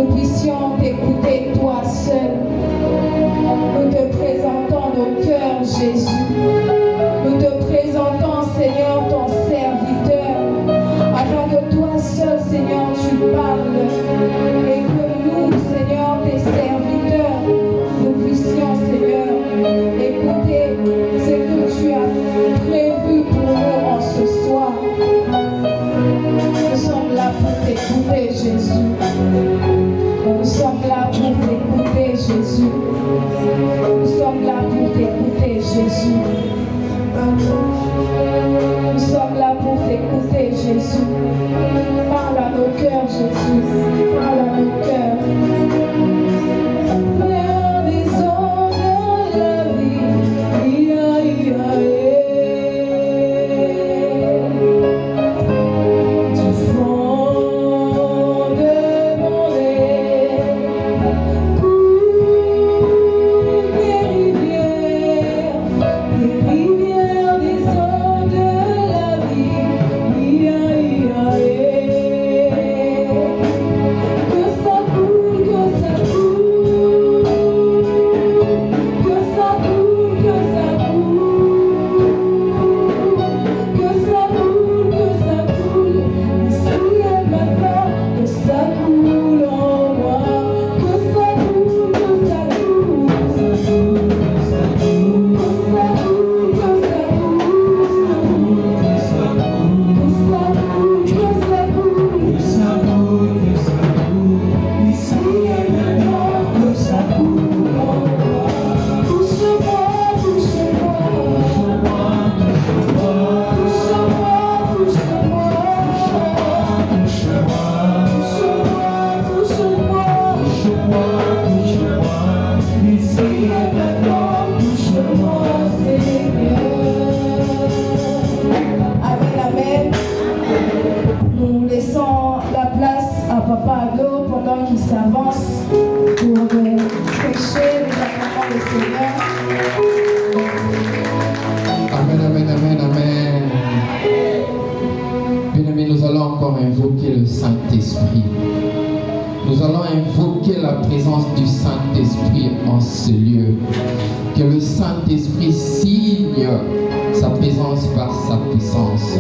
nous puissions t'écouter toi seul. Nous te présentons nos cœurs, Jésus. Nous te présentons, Seigneur, ton serviteur, afin que toi seul, Seigneur, tu parles et que nous, Seigneur, tes serviteurs, nous puissions, Seigneur, écouter ce que tu as prévu pour nous en ce soir. Nous sommes là pour t'écouter, Jésus. Nous sommes là pour t'écouter, Jésus. Nous sommes là pour t'écouter, Jésus. Nous sommes là pour t'écouter, Jésus. Parle à nos cœurs, Jésus. Parle à nos cœurs. Père des hommes de la vie, du fond de mon âme, coule des rivières des eaux de la vie, que ça coule, que ça coule, que ça coule, que ça coule, que ça coule, que ça coule, ici et maintenant, que ça coule en moi, que ça coule, que ça coule, que ça coule, nous laissons la place à Papa Ado pendant qu'il s'avance pour prêcher les sacrements du Seigneur. Amen, amen, amen, amen. Bien-aimés, nous allons encore invoquer le Saint-Esprit. Nous allons invoquer la présence du Saint-Esprit en ce lieu. Que le Saint-Esprit signe sa présence par sa puissance.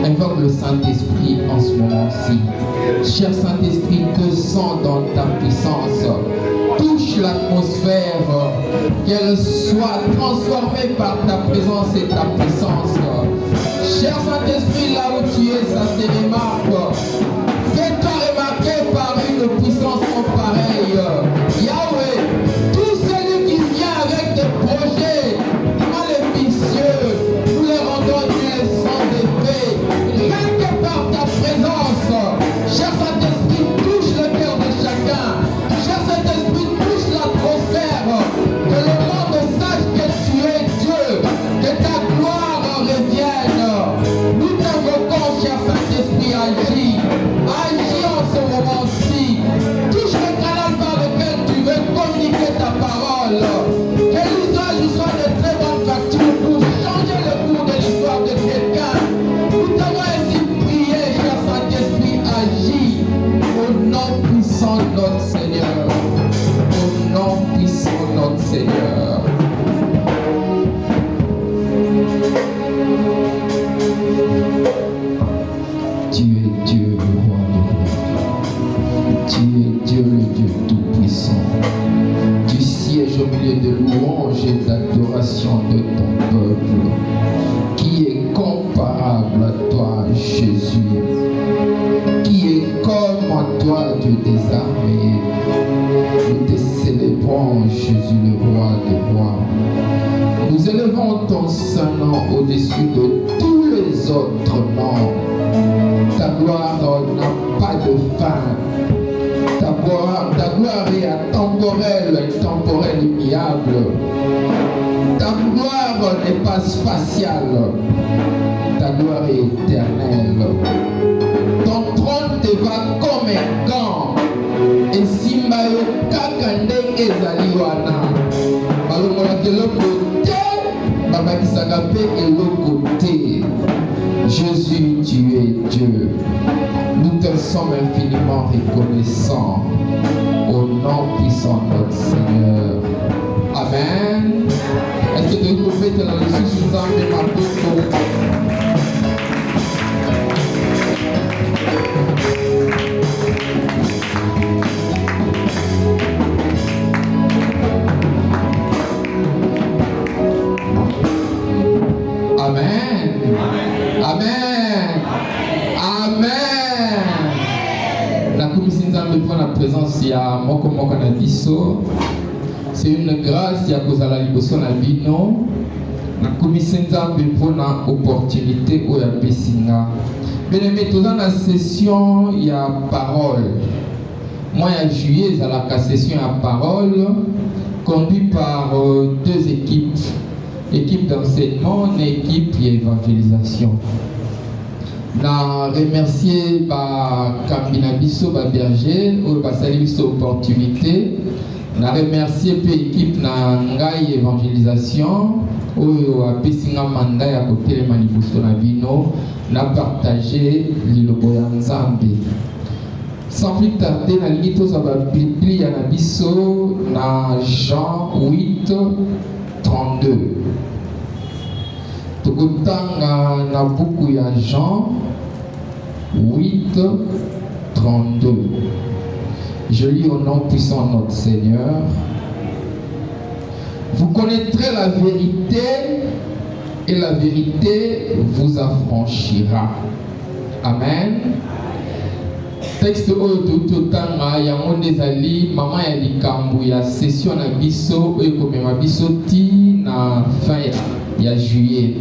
Invoque le Saint-Esprit en ce moment-ci. Cher Saint-Esprit, descends dans ta puissance. Touche l'atmosphère, qu'elle soit transformée par ta présence et ta puissance. Cher Saint-Esprit, là où tu es, ça se remarque. Fais-toi remarquer par une puissance en pareille. Yahweh, tout celui qui vient avec des projets maléficieux, nous les rendons nuls sans effet. Rien que par ta présence, cher Saint-Esprit, touche le cœur de chacun. Cher Saint-Esprit, touche l'atmosphère. Que le monde sache que tu es Dieu, que ta gloire revienne. Nous t'invoquons, cher Saint-Esprit, agis. Agis en ce moment-ci. Touche le canal par lequel tu veux communiquer ta parole. Que l'usage soit de très bonne facture pour changer le cours de l'histoire de quelqu'un. Nous t'avons ainsi prié, cher Saint-Esprit, agis. Au nom puissant de notre Seigneur. Au nom puissant de notre Seigneur. Tu es Dieu, le roi des rois. Tu es Dieu, le Dieu tout-puissant. Tu sièges au milieu de louanges et d'adoration de ton peuple. Qui est comparable à toi, Jésus? Qui est comme toi, Dieu des armées? Nous te célébrons, Jésus, le roi des rois. Nous élevons ton saint nom au-dessus de tous les autres noms. Ta gloire n'a pas de fin. Ta gloire est intemporelle, immuable. Ta gloire n'est pas spatiale. Ta gloire est éternelle. Ton trône te va comme un gant. Et simba yo kaka ndenge ezali wana. Balongolaka eloko te, babakisaka mpe eloko te. Jésus, tu es Dieu. Nous te sommes infiniment reconnaissants. puissant notre Seigneur. Amen. Est-ce que tu peux mettre là-dessus sous un des marteaux? Amen. Amen. Amen. La commission de prendre la présence, il y a Moko Nabiso. C'est une grâce, il y a cause à la liboso na bino. La commission de prendre l'opportunité où il y a Pessinga. Bien aimé, tout dans la session, il y a parole. Moi, il y a juillet, il y a la session à parole, conduite par deux équipes. Équipe d'enseignement et équipe d'évangélisation. Na remercier Kambina Bisso Berger ou sali biso opportunité. Na remercier peu équipe na ngai évangélisation ou a pesinga mandat ya kotelema liboso na bino na partager lilobo ya Nzambe. Sans plus tarder, na lingi toza ba Bible ya na biso na Jean 8 32. Tokotanga na buku ya Jean 8 32. Je lis au nom puissant de notre Seigneur. Vous connaîtrez la vérité et la vérité vous affranchira. Amen. Texte Totanga yango nezali mama ya likambo ya session na biso oyo komema biso ti na fin ya juillet.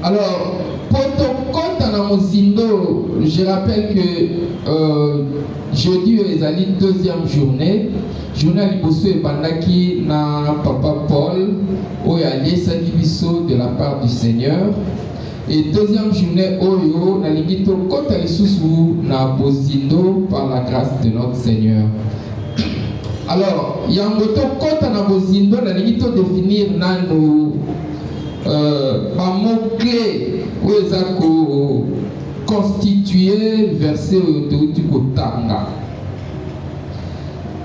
Alors protocole na mozindo, je rappelle que jeudi ezali deuxième journée liboso ebandaki na papa Paul oyo aliesaki biso de la part du Seigneur. Et deuxième journée, Oyo, Nalingito Kota Lisusu na Bozindo par la grâce de notre Seigneur. Alors, Yangoto Kota na Bozindo, Nalingito définir nano un mot-clé où ezako constitué verset de Kotanga.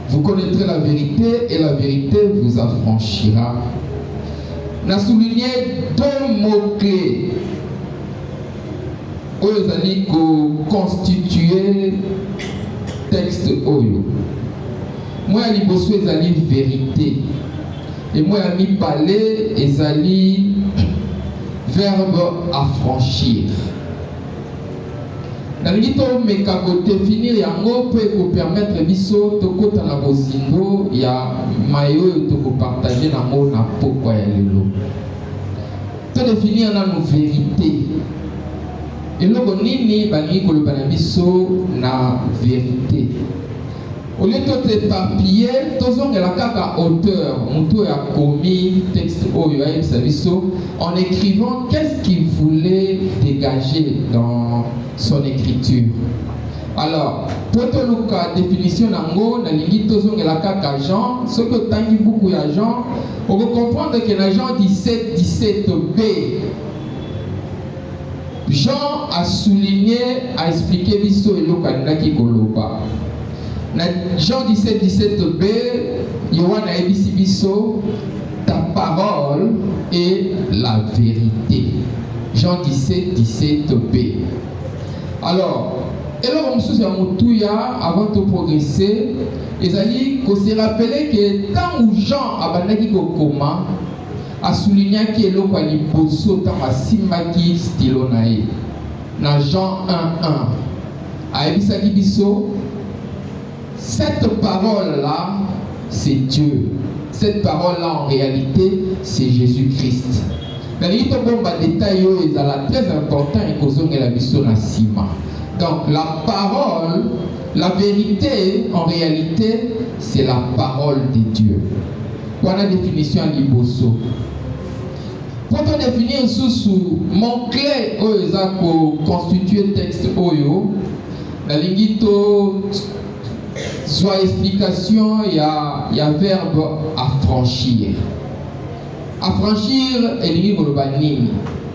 Vous connaîtrez la vérité et la vérité vous affranchira. On a souligné deux mots-clés. Oyo ezali constituer texte oyo. Moi ya liboso ezali vérité. Et moi ya mibale ezali verbe affranchir. Nalingi tomeka kodefinir yango mpo ekopermettre biso tokota na bozindo ya mayo oyo tokopartage nango na pokwa ya lelo. Todefinir nano vérité. Et l'autre nini bani koloba na biso na vérité. Au lieu de t'éparpiller, tozongela kaka auteur, muto ya komi texte oyo ayebisa biso en écrivant qu'est-ce qu'il voulait dégager dans son écriture. Alors, pour la définition nango na lingi tozongela kaka Jean, ce que tangi beaucoup ya Jean, on peut comprendre que dans Jean 17b Jean a souligné, a expliqué biso eloko alingaki koloba. Na Jean 17b, Yohana a ebisi biso ta parole est la vérité. Jean 17b. Alors, eloko mosusu ya motuya avant de progresser, ezali ko se rappeler que tant où Jean abandaki kokoma a souligné que eloko ali boso ta masimbaki stilo na ye. Na Jean 1:1 a ebisaki biso cette parole là c'est Dieu. Cette parole là en réalité c'est Jésus-Christ. Mais il y a des détails qui sont très importants et qui sont la sima. Donc la parole, la vérité en réalité c'est la parole de Dieu. Voilà la définition à Liboso. Pour te définir sous mon clé oyo constituer texte oyo, la lingito soit explication il y a verbe affranchir. Affranchir et lingi kolobani.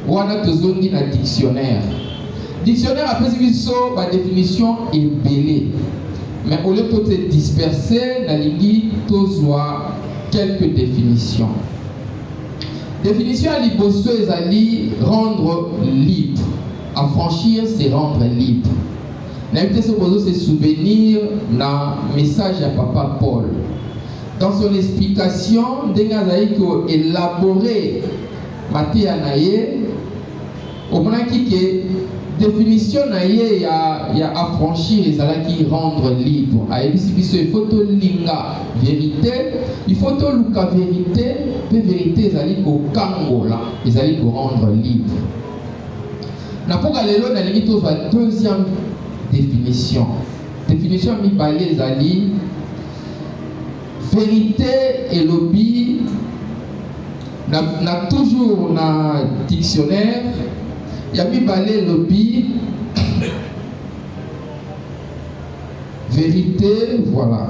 Wana tozongi na dictionnaire. Dictionnaire après biso ba définition est belé. Mais au lieu de se disperser, nalingi tozwa quelques définitions. Définition à liboso ezali rendre libre. Affranchir, c'est rendre libre. N'avez se souvenir na message à Papa Paul. Dans son explication, Dengazaï ko élaboré Matéa naye, au moment que définition naye ya affranchir les alaki rendre libre. Il faut to linga vérité, il faut to luka vérité, mais vérité ezali ko kangola, ezali ko rendre libre. Na poka lelo na lingi to la deuxième définition. Définition mi balé ezali vérité et lobby n'a toujours na dictionnaire il y a mi balé lobby vérité voilà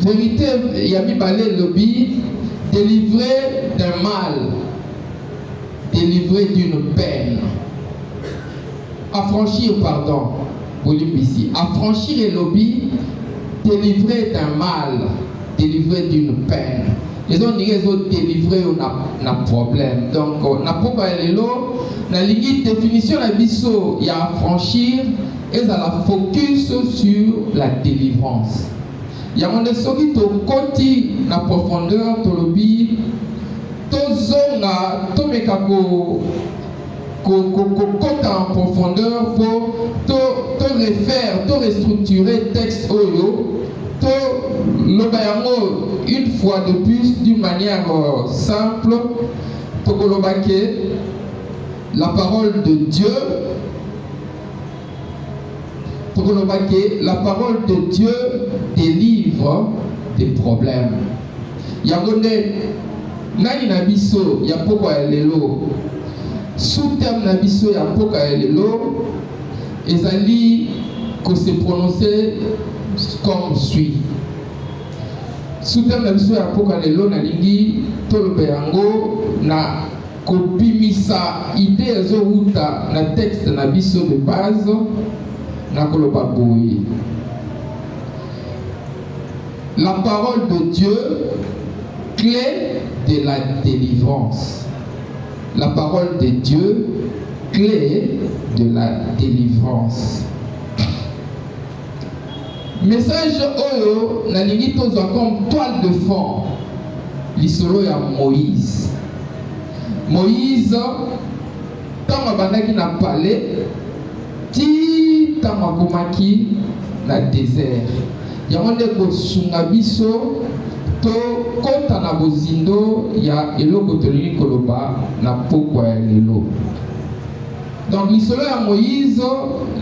vérité il y a mi balé lobby délivré d'un mal délivré d'une peine affranchir pardon ici affranchir et lobby délivré d'un mal délivré d'une peine. Les autres délivrés un problème. Donc, na poka lelo na ligi définition la biso ya affranchir et ça la focus sur la délivrance. Ya monde soki to koti na profondeur to lobi to zonga to mekako kota en profondeur pour to refaire, to restructurer texte oyo to lobayango une fois de plus d'une manière simple to kolobake la parole de Dieu to kolobake la parole de Dieu délivre des problèmes yangonde nani na biso ya poko ya lelo sous terme na biso ya poko ya lelo ezali que se prononcer comme suit. Sous terme na biso ya poka lelo na lingi tolobe yango na kopimisa idée ezouta na texte na biso de base na koloba boye. La parole de Dieu, clé de la délivrance. La parole de Dieu, clé de la délivrance. Message oyo na lingi tozwa comme toile de fond lisolo ya Moïse. Moïse tant abandaki na palais ti tant akomaki na désert. Yango nde kosunga biso to kota na bozindo ya eloko tolingi koloba na pokwa ya lelo. Donc lisolo ya Moïse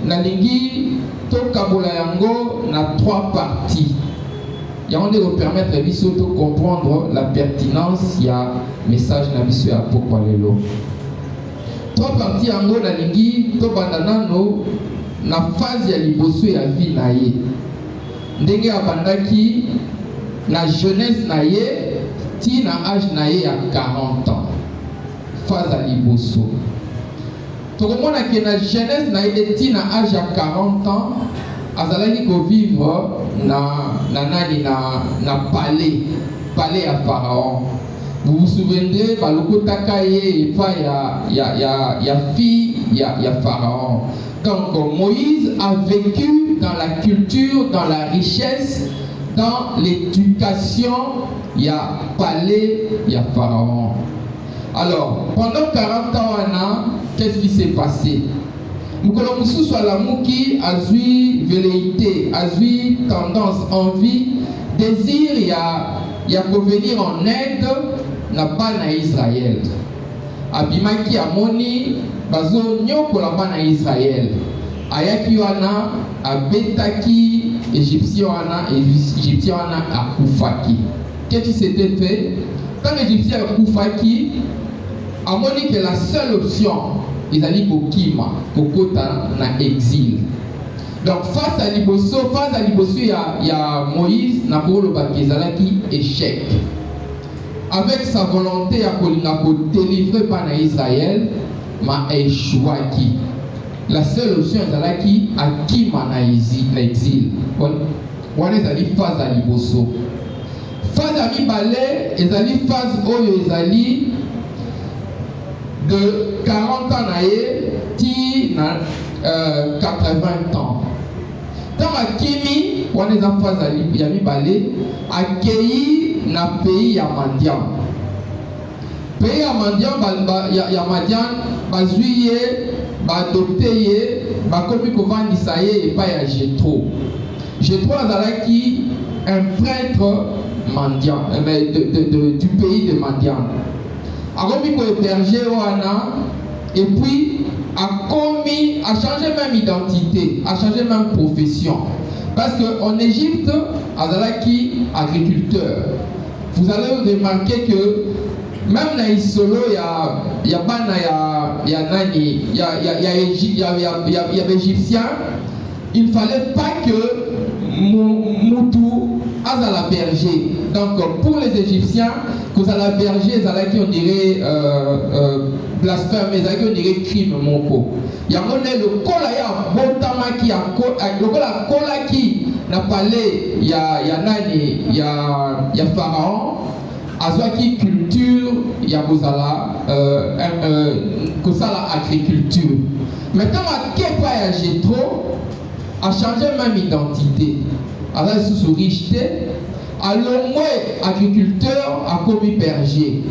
na lingi to kabola yango na trois parties. Yango nde ko permettre biso to comprendre la pertinence ya message na biso ya pokwa lelo. Trois parties yango na lingi to bandanano na phase ya liboso ya vie na ye. Ndenge abandaki na jeunesse na ye ti na âge na ye ya 40 ans. Phase ya liboso. Tokomona ke na jeunesse na ye ti na âge ya 40 ans azalaki ko vivre na palais ya Pharaon. Vous vous souvenez balokotaka ye epa ya fille ya Pharaon. Donc Moïse a vécu dans la culture, dans la richesse, dans l'éducation, il y a palais, il y a Pharaon. Alors, pendant 40 ans, qu'est-ce qui s'est passé? Mukolo mususu alamuki azui velléité, azui tendance, envie, désir, il y a venir en aide na bana Israël. Abimaki amoni bazo nyoko la bana Israël. Ayaki wana abetaki égyptien wana akufaki. Qu'est-ce qui s'était fait? Quand l'Égyptien akufaki, amoni que la seule option ezali kokima, kokota na exil. Donc face à liboso ya Moïse na koloba ezalaki échec. Avec sa volonté à délivrer par Israël, ma échouaki. La seule option est qui a qui na exil. wana ezali phase ya liboso. Phase ya mibale ezali phase oyo ezali de 40 ans na ye ti na 80 ans. Tant akimi wana eza phase ya mibale akei na pays ya Madian. Pays ya Madian ya Madian bazwi ye baadopte ye bakomi kovandisa ye epai ya Jétro. Jétro azalaki un prêtre Madian, du pays de Madian. Akomi kohéberger wana et puis a changé même identité, a changé même profession. Parce qu'en Égypte, azalaki agriculteur. Vous allez remarquer que même dans Isolo, il y a bana, il y a nani, il y a Égyptiens. Il ne fallait pas que Moutou azala berger. Donc pour les Égyptiens, que azala berger, azala qui on dirait blasphème, azala qui on dirait crime moko. Il y a le kola ya botama qui a le kola qui n'a parlé, il y a nani, il y a pharaon. Azwaki culture ya bozala kosala agriculture. Maintenant à Kepa ya Jétro a changé même identité. Alors sous richeté, alors moi agriculteur a commis berger.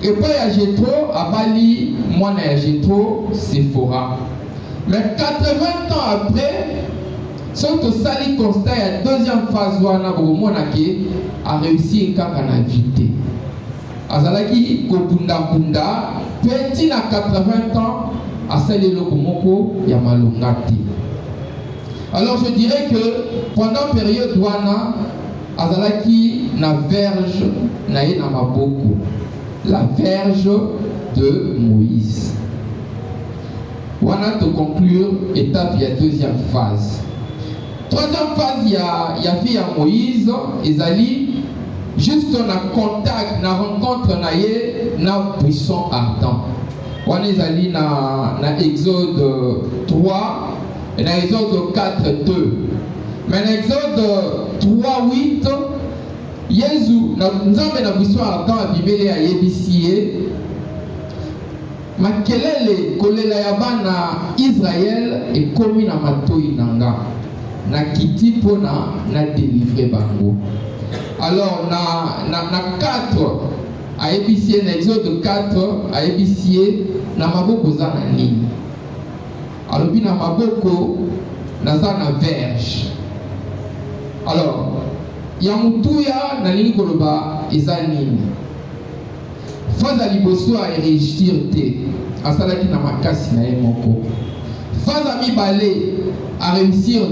Et pas ya Jétro a bali moi na Jétro Sephora. Mais 80 ans après, sans que Sali constat la deuxième phase wana bomonake a réussi kaka na vité. Azalaki ko bunda petit na 80 ans a sali loko moko ya malongati. Alors je dirais que pendant période wana azalaki na verge na ye na maboko, la verge de Moïse. Wana to conclure étape ya deuxième phase. Troisième phase, il y a fille à Moïse, Ezali, juste on a contact, na rencontre na ye, na buisson ardent. On est allé na Exode 3 et na Exode 4, 2. Mais na Exode 3, 8, Jésus, nzambe na buisson ardent a bibele ya yebisiye, makelele kolela ya bana Israël et komi na matoi nanga. Na kiti pona na délivrer bango. Alors na 4 a ébicié na Exode 4 a ébicié na maboko za na nini. Alors na maboko na za na verge. Alors ya mutuya na nini koloba eza nini. Faza liboso a réussir te asalaki na makasi na ye moko. Faza mibale a réussir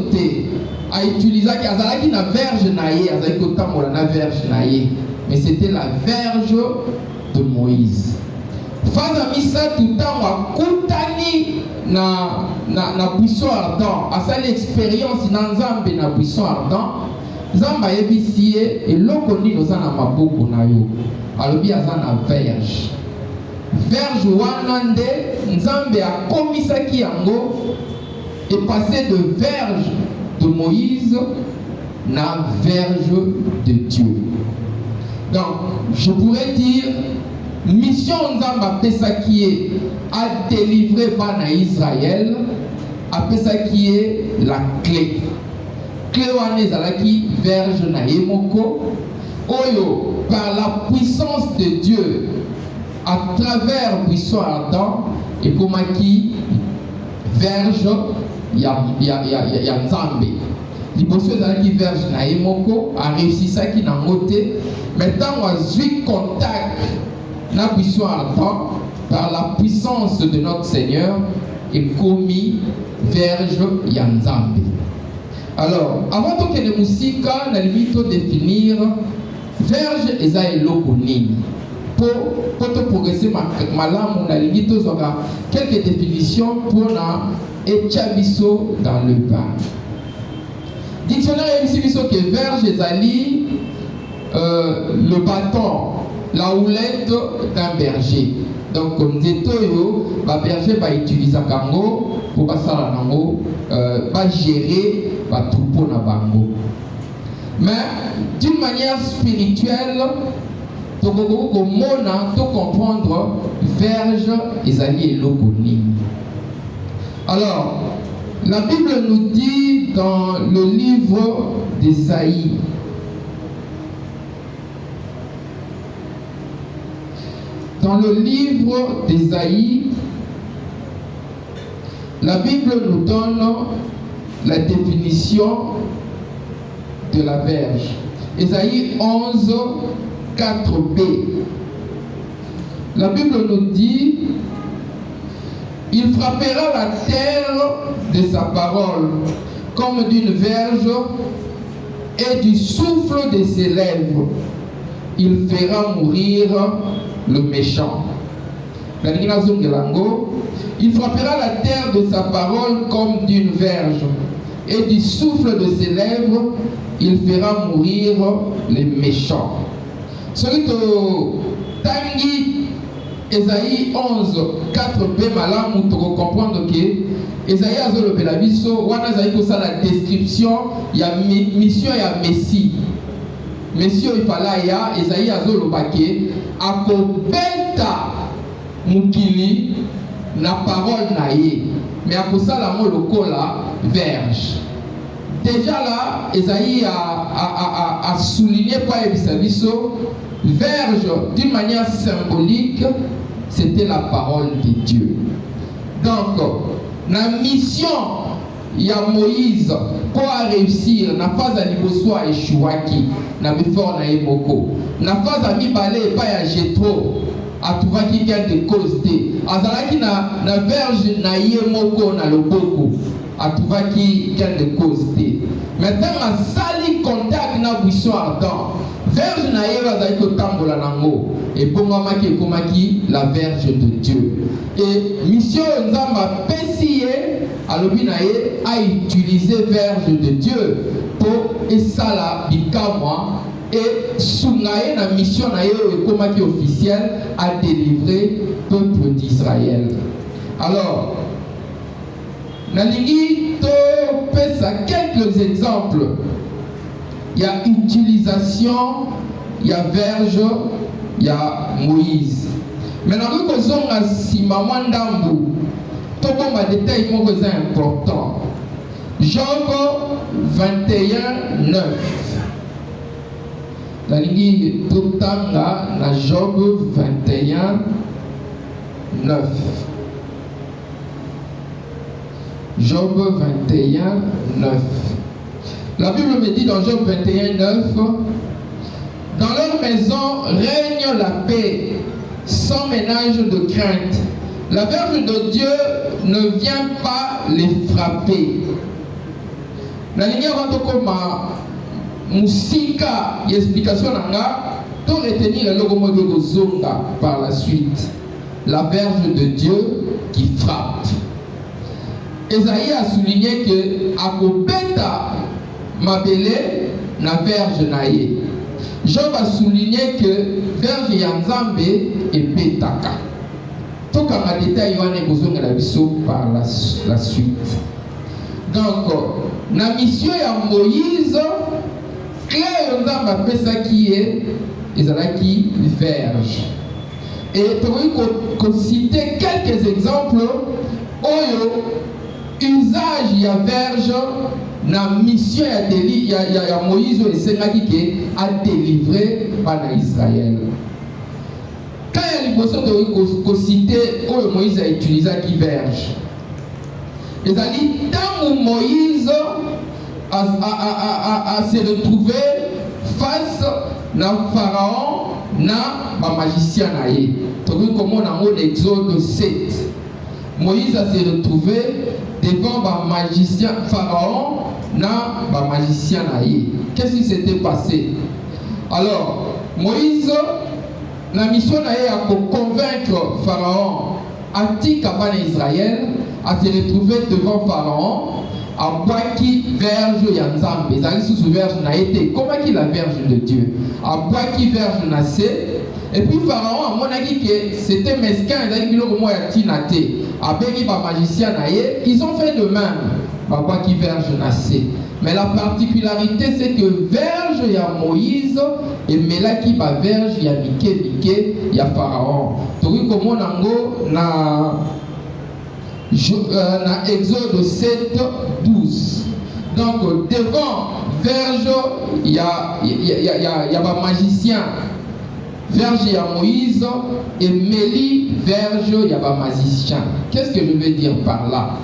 à utiliser azalaki na verge na ye, azalaki kotambola na verge na ye, mais c'était la verge de Moïse. Faza misa tutango akutani na buisson ardent, asali expérience na nzambe na buisson ardent, nzambe yebisi ye eloko nini oza na maboko na yo, alobi aza na verge. Verge wana nde nzambe akomisaki yango est passé de verge de Moïse na verge de Dieu. Donc, je pourrais dire, mission Nzamba Pesaki a délivré Bana Israël, a Pesaki la clé. Clé wane zalaki verge na yemoko, oyo par la puissance de Dieu, à travers buisson ardent, et komaki verge ya nzambe. Liboso ezalaki verge na ye moko a réussi ça qui na ngote. Maintenant on zui contact na buisson ardent par la puissance de notre Seigneur et commis verge ya nzambe. Alors avant de que les musiques na limite définir verge eza eloko nini. Pour te progresser malamu na limite zoka quelques définitions pour na Echabiso dans le bas. Dictionnaire ici biso que verge ezali le bâton, la houlette d'un berger. Donc comme nzeto ba berger ba utiliser kango pour passer nango ba gérer troupeau na bango. Mais d'une manière spirituelle, tu peux comprendre verge ezali eloko nini. Alors, la Bible nous dit dans le livre d'Ésaïe, la Bible nous donne la définition de la verge. Ésaïe 11, 4b. La Bible nous dit: il frappera la terre de sa parole comme d'une verge et du souffle de ses lèvres. Il fera mourir le méchant. Il frappera la terre de sa parole comme d'une verge et du souffle de ses lèvres. Il fera mourir les méchants. Celui que Tangi Ésaïe 11, 4b malamu tu comprendre que Ésaïe azolo belabiso wana zaï ko ça la description ya mission ya Messie. Messie il fallait ya Ésaïe azolo baké akobeta mukili na parole na ye mais akosala mo lokola verge. Déjà là, Ésaïe a souligné par Ebisabiso, verge d'une manière symbolique, c'était la parole de Dieu. Donc, la mission, il y a Moïse pour réussir, na phase à Liboswa et Chouaki, na before na Eboko, na phase à Mibale pas à Jetro, à Touvaki qui a des causes de, Azalaki na verge na Yemoko na Loboko. À tout va qui a des causes. Maintenant, ma sali contact na buisson ardent. Verge na yeva zaiko tambola nango. Et pour moi, la verge de Dieu. Et mission nzamba pesiye alobinaye a utilisé verge de Dieu pour esala bikamwa et sungaye na mission na yeva komaki officielle à délivrer le peuple d'Israël. Alors, Nalingi to pesa quelques exemples. Il y a utilisation, il y a verge, il y a Moïse. Maintenant, nous faisons un simamandambu. Tout le monde détail est important. Job 21, 9. Nalingi to tanga na Job 21, 9. Job 21, 9. La Bible me dit dans Job 21, 9, dans leur maison règne la paix, sans ménage de crainte. La verge de Dieu ne vient pas les frapper. La ligne comme musika y explication nanga, tout retenir le logo de zonga par la suite. La verge de Dieu qui frappe. Esaïe a souligné que Akobeta Mabele na verge naye. Job a souligné que verge Yanzambe et Betaka. Tout comme un détail par la suite. Donc, la mission de Moïse, clair Yanzamba pesa qui est Ezalaki verge. Et pour citer quelques exemples, Oyo usage ya verge na mission ya Moïse et Sengaki qui a délivré par Israël. Quand il y a l'impression de citer où Moïse a utilisé qui verge, et ça dit tant où Moïse a se retrouvé face na Pharaon na magicien naïe. Donc comme on a l'Exode 7. Moïse a se retrouvé devant un magicien Pharaon na magicien naïe. Qu'est-ce qui s'était passé? Alors, Moïse, la mission naïe a convaincre Pharaon à Tikabana Israël à se retrouver devant Pharaon à Boaki verge Yanzambe. Ils sous verge naïe. Comment qu'il la verge de Dieu? À Boaki verge naïe. Et puis Pharaon a monaki que c'était mesquin, ils ont fait de même. Qui verge nassé. Mais la particularité, c'est que verge, il y a Moïse, et Melaki, ba verge, il y a Miké, il y a Pharaon. Donc, comme on a na Exode 7, 12. Donc, devant verge, il y a un magicien. Verge, il y a Moïse. Et Mélie, verge, il y a un magicien. Qu'est-ce que je veux dire par là?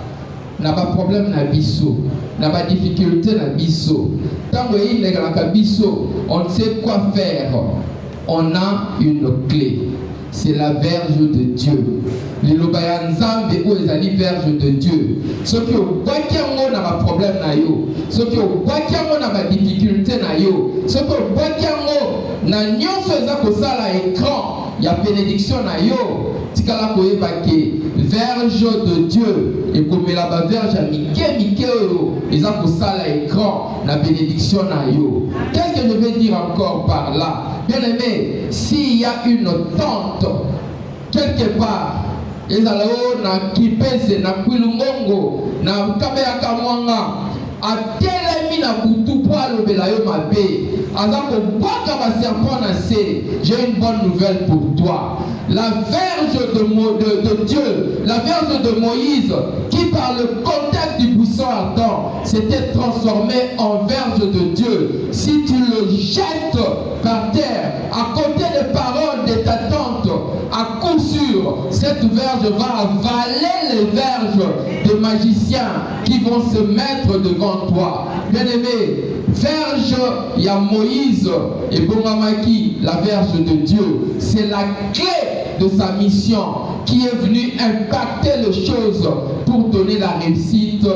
N'a pas de problème na biso, n'a pas de difficulté na biso. Tant que il est dans biso, on sait quoi faire. On a une clé. C'est la verge de Dieu. Les lobayanzambe ou les ali verge de Dieu. Ceux qui ont bakiango n'a pas de problème na yo. Ceux qui ont bakiango n'a pas de difficulté na yo. Ceux qui ont bakiango na nyonso eza kosala écran, il y a bénédiction na yo. Tikala koyeba ke verge de Dieu et comme la verge à Miké ils ont kosala écran la bénédiction na yo. Qu'est-ce que je veux dire encore par là? Bien aimé, s'il y a une tente quelque part, ils allaient na Kipese, na Kwilungongo, na Kabea Kamwanga, a telemi na butu po alobela yo mabe, azako bwaka ba serpent na se. J'ai une bonne nouvelle pour toi. La verge de Dieu, la verge de Moïse, qui par le contact du buisson ardent s'était transformée en verge de Dieu. Si tu le jettes par terre, à côté des paroles de ta tante, à coup sûr, cette verge va avaler les verges des magiciens qui vont se mettre devant toi. Bien-aimé, verge, il y a Moïse et Bongamaki, la verge de Dieu. C'est la clé de sa mission qui est venue impacter les choses pour donner la réussite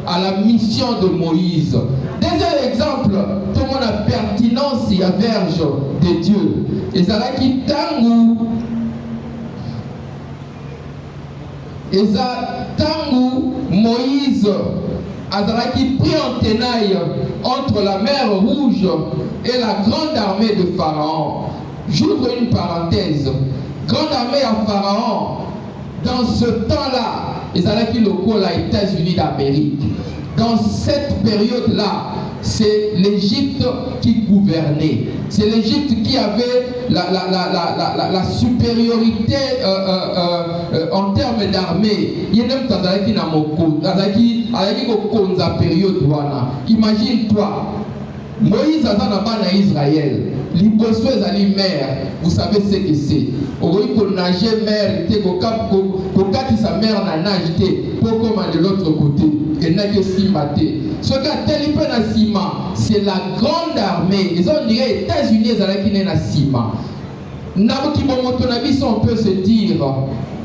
à la mission de Moïse. Deuxième exemple, tout le monde a pertinence, il y a verge de Dieu. Et ça là qui tangu. Et ça tangu Moïse. Azaraki pris en tenaille entre la mer Rouge et la grande armée de Pharaon. J'ouvre une parenthèse. Grande armée à Pharaon, dans ce temps-là, Azaraki locaux aux États-Unis d'Amérique. Dans cette période-là, c'est l'Égypte qui gouvernait. C'est l'Égypte qui avait la supériorité en termes d'armée. Imagine-toi, Moïse a dans Israël. Liboso ezali mer, vous savez ce que c'est. Ogoyi ko nager mer te ko kati sa mer na nage te pour comment de l'autre côté et n'a que simate. Ce qu'a teli pe na sima, c'est la grande armée. Ils ont dit les États-Unis ezalaki na sima. Nabuki bomoto na biso on peut se dire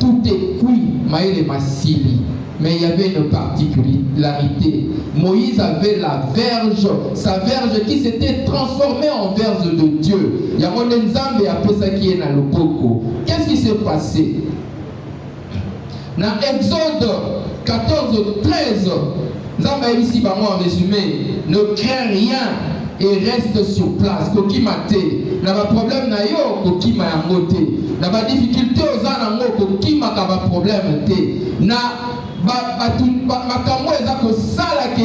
tout est cuit, maïle masili. Mais il y avait une particularité. Moïse avait la verge, sa verge qui s'était transformée en verge de Dieu. Il y a mon Nzambe appelé ça qui est dans le Boko. Qu'est-ce qui s'est passé? Dans Exode 14, 13, Nzambe ici, en résumé, ne crains rien et reste sur place. Koki mate. N'a pas problème na yo, koki ma yangote. N'a pas difficulté aux anango, koki ma kaba problème te. Na makambo eza kosala ke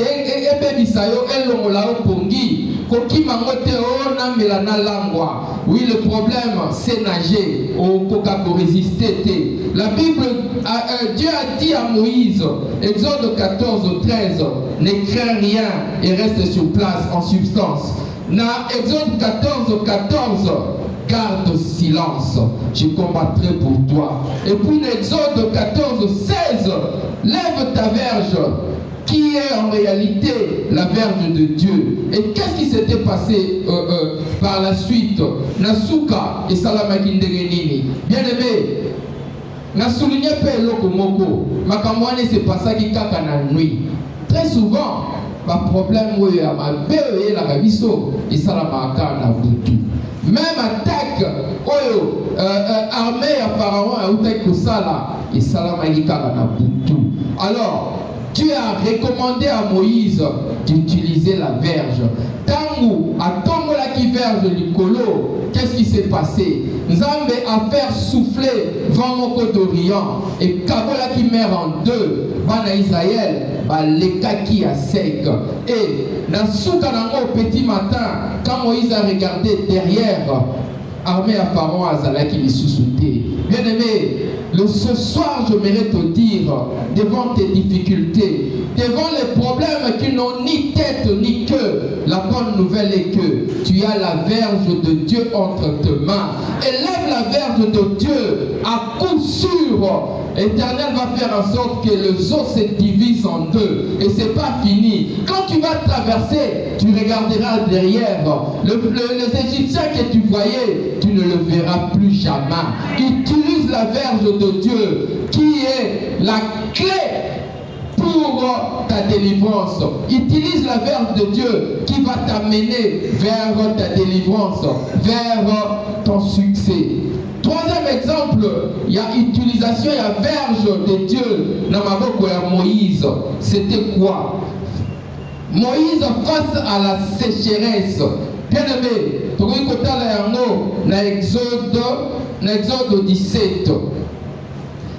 ebebisa yo elongola yo pongi kokima ngo te o namela na langwa. Oui, le problème c'est nager, okoka ko résister te. La Bible, Dieu a dit à Moïse, Exode 14, 13, ne crains rien et reste sur place en substance. Na Exode 14, 14, garde silence, je combattrai pour toi. Et puis l'Exode 14, 16, lève ta verge, qui est en réalité la verge de Dieu. Et qu'est-ce qui s'était passé par la suite? Nasuka et Salamakinderenini. Bien aimé, na souligné Peloko Moko, Makamwane c'est pas ça qui kaka na nuit. Très souvent, ma problème où il y a ma belle la gabiso et Salamaka na butu. Même attaque, armée à Pharaon a outé Kosala et Salamalika na butu. Alors, Dieu a recommandé à Moïse d'utiliser la verge. Tangu a tombola qui verge du colo, qu'est-ce qui s'est passé? Nzambe a fait souffrir soufflé vent moko d'Orient et kabola qui mer en deux bana Israël balekaki à sec et na souka nango au petit matin quand Moïse a regardé derrière armée à Pharaon azalaki lisusuté. Bien aimé, ce soir je mérite te dire devant tes difficultés, devant les problèmes qui n'ont ni tête ni queue, la bonne nouvelle est que tu as la verge de Dieu entre tes mains. Élève la verge de Dieu, à coup sûr, l'Éternel va faire en sorte que les eaux se divisent en deux. Et c'est pas fini. Quand tu vas traverser, tu regarderas derrière. Les Égyptiens que tu voyais, tu ne le verras plus jamais. Utilise la verge de Dieu qui est la clé pour ta délivrance. Utilise la verge de Dieu qui va t'amener vers ta délivrance, vers ton succès. Troisième exemple, il y a utilisation, il y a verge de Dieu dans ma bouche à Moïse. C'était quoi? Moïse face à la sécheresse. Bien aimé, tu as Exode 17.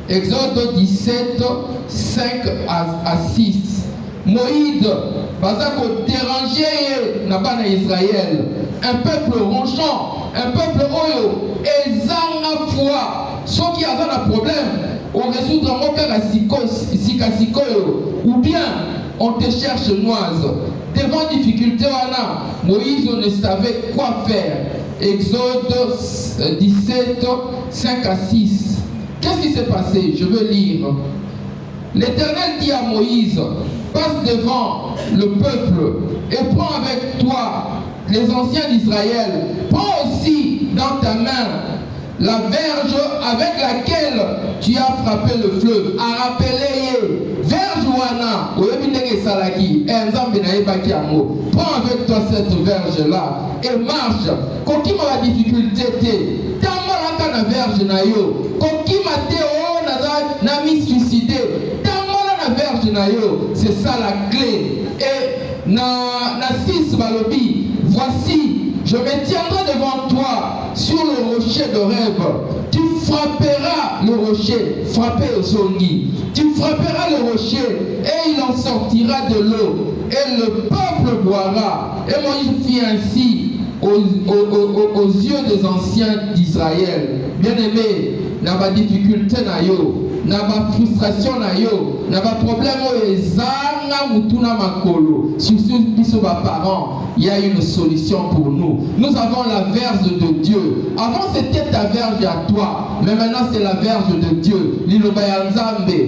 Exode 17, 5 à 6. Moïse, parce que déranger n'a pas Israël. Un peuple ronchant, un peuple oyo, et zanga foi. Ceux qui avaient un problème, on résoudra mon père à sikasiko, ou bien on te cherche noise. Devant difficulté, Moïse ne savait quoi faire. Exode 17, 5 à 6. Qu'est-ce qui s'est passé? Je veux lire. L'Éternel dit à Moïse, passe devant le peuple et prends avec toi les anciens d'Israël. Prends aussi dans ta main la verge avec laquelle tu as frappé le fleuve. A rappeler verge wana. Prends avec toi cette verge là et marche. Koki ma difficulté te. Tamala na verge na yo. Koki ma te o na mi suicidé. Tamala na verge na yo. C'est ça la clé. Et na 6 balobi. Voici, je me tiendrai devant toi sur le rocher de rêve. Tu frapperas le rocher, frapper au zongi. Tu frapperas le rocher et il en sortira de l'eau. Et le peuple boira. Et Moïse fit ainsi aux yeux des anciens d'Israël. Bien-aimé, n'a pas de difficulté na yo, n'a pas de frustration na yo, n'a pas de problème ezanga mutuna makolo. Surtout biso ba parents, il y a une solution pour nous. Nous avons la verge de Dieu. Avant c'était ta verge à toi, mais maintenant c'est la verge de Dieu. Liloba ya Nzambe.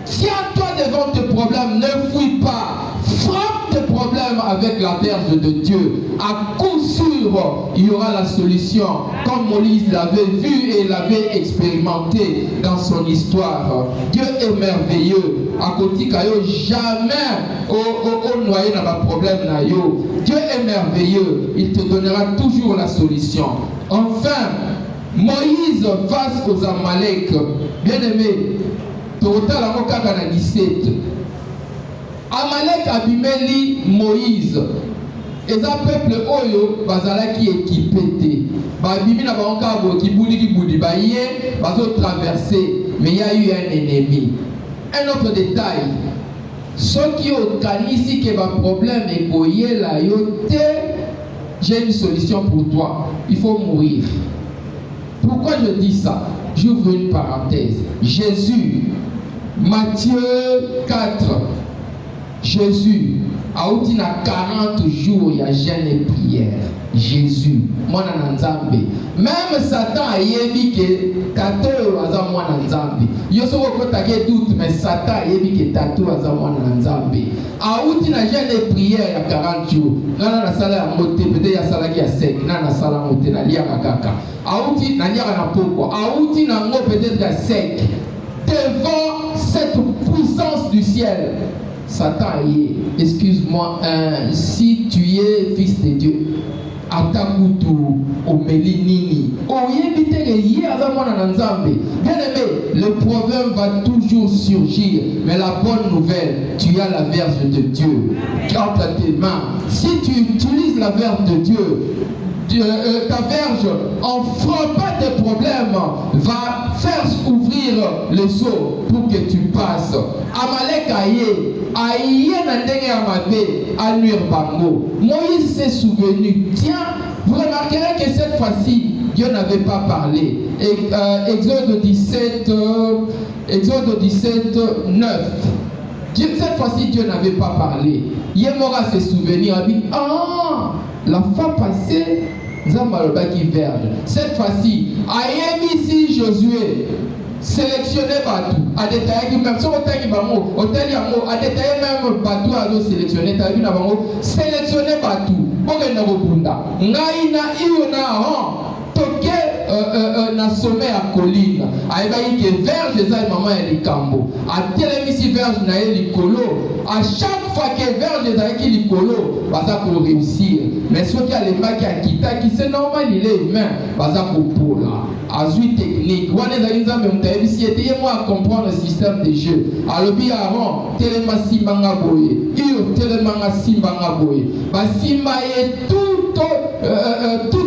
Tiens-toi devant tes problèmes, ne fuis pas. Frappe tes problèmes avec la verge de Dieu. À coup sûr, il y aura la solution. Comme Moïse l'avait vu et l'avait expérimenté dans son histoire. Dieu est merveilleux. À côté kayo jamais au noyé n'a pas de problème na yo. Dieu est merveilleux. Il te donnera toujours la solution. Enfin, Moïse face aux Amalek. Bien aimé, total la mokaka na 17. Amalek abimeli Moïse. Et ça peuple oyo bazalaki équipé te. Babimi na banka bo kibuli kibudi baye bazo traverser, mais il y a eu un ennemi. Un autre détail. Ceux qui ont kanisi que ba problème est koye la yote, j'ai une solution pour toi. Il faut mourir. Pourquoi je dis ça? J'ouvre une parenthèse. Jésus, Matthieu 4. Jésus, a outi na 40 jours, il y a jeûne et prière. Jésus, mwana nzambe. Même Satan a yebi que tato aza mwana nzambe. Yoso ko take doute, mais Satan a yebi que tato aza mwana nzambe. A outi na jeûne et prière il y a 40 jours. Nana na sala ya moté, peut-être ya sala ki ya sec, nana sala moté na lia kaka. A outi na lia na poko. A outi na ngo peut-être ya sec. Devant cette puissance du ciel. Satan est, excuse-moi, si tu es fils de Dieu, Atakutu, Omelinini, bien aimé, le proverbe va toujours surgir, mais la bonne nouvelle, tu as la verge de Dieu entre tes mains. Si tu utilises la verge de Dieu, ta verge, en frappant tes problèmes, va faire ouvrir les eaux pour que tu passes. Amalek aïe nandenge amabe anuir bango. Moïse s'est souvenu. Tiens, vous remarquerez que cette fois-ci, Dieu n'avait pas parlé. Exode 17, 9. Cette fois-ci, Dieu n'avait pas parlé. Yemora s'est souvenu, a dit, ah, la fois passée, Zamaloba qui verge. Cette fois-ci, Ayemi Josué, sélectionné Batou, a détaillé même, sur Otani Bango, Otani Amo, a détaillé même Batou à nous sélectionner, t'as vu Nabango, sélectionné Batou, Bogena Bunda, Naïna Iona, Toké, na sommet à colline, a évalué que verge et maman et les cambo, a télémisi verge na les colo, à chaque fois que verge et les colo, baza pour réussir, mais ce qui a les mains qui a quitté, qui c'est normal, il est humain, baza pour là, azui technique, ou on est dans les amis, si aidez-moi à comprendre le système des jeux, à l'objet avant, télémasi mangaboye, télémasi mangaboye, basimba et tout